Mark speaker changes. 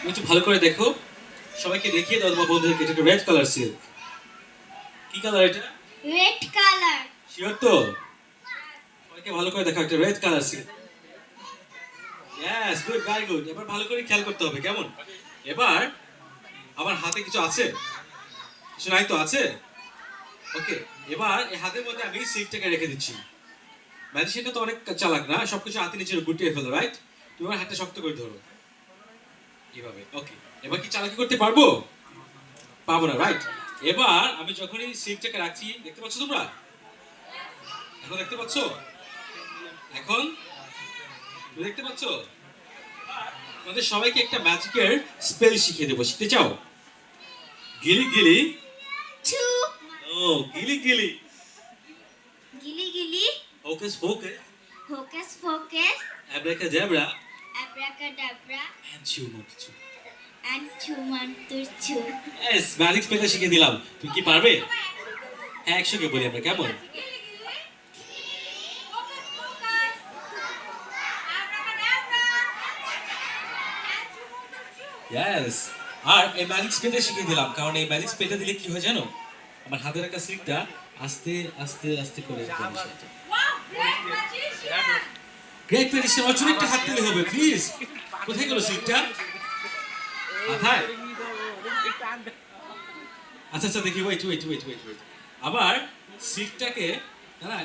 Speaker 1: তুমি একটু ভালো করে দেখো, সবাইকে দেখিয়ে দাও তোমার বন্ধুদেরকে। এটা একটা রেড কালার সিল্ক। কি কালার এটা?
Speaker 2: Red colour.
Speaker 1: শিওর তো? সবাইকে ভালো করে দেখো, একটা red colour silk. Yes, good, very good. এবার ভালো করে খেয়াল করতে হবে, কেমন? এবার আমার হাতে কিছু আছে? কিছু নাই তো? আছে? ওকে। এবার এই হাতের মধ্যে আমি সিল্কটাকে রেখে দিচ্ছি। ম্যাজিশিয়ানটা তো অনেক চালাক না, সবকিছু হাতে নিচে গুটিয়ে ফেলো, রাইট? তুমি আমার হাতটা শক্ত করে ধরো, এইভাবে। ওকে। এবার কি চালাকি করতে পারবো? পাবো না, রাইট? এবার আমি যখনই সিল্কটাকে রাখছি, দেখতে পাচ্ছ তোমরা? এখন দেখতে পাচ্ছ? এখন তুমি দেখতে পাচ্ছ? তোমাদের সবাইকে একটা ম্যাজিকের স্পেল শিখিয়ে দেবো। শিখতে চাও? গিলি গিলি।
Speaker 2: টু।
Speaker 1: ও, গিলি গিলি।
Speaker 2: গিলি গিলি।
Speaker 1: হোকাস পোকাস।
Speaker 2: হোকাস পোকাস।
Speaker 1: অ্যাব্রাকাডাব্রা।
Speaker 2: অ্যাব্রাকাডাব্রা।
Speaker 1: এন্ড চু মন্ত্র।
Speaker 2: অ্যান্ড চু।
Speaker 1: এস, ম্যাজিক স্পেলটা শিখিয়ে দিলাম। তুমি কি পারবে? হ্যাঁ, একসঙ্গে বলি আমরা, কেমন? ইয়েস। আর এই ম্যাজিক স্পেলটা শিখিয়ে দিলাম, কারণ এই ম্যাজিক স্পেলটা দিলে কি হয় জানো? আমার হাতের একটা সিল্কটা আস্তে আস্তে আস্তে করে গ্রেট ম্যাজিশিয়ান। আমার চুরি একটা হাত দিলে হবে, প্লিজ। কোথায় গেল সিল্কটা? মাথায়? আচ্ছা আচ্ছা, দেখি, wait wait wait wait wait. আবার সিল্কটাকে, দাঁড়া,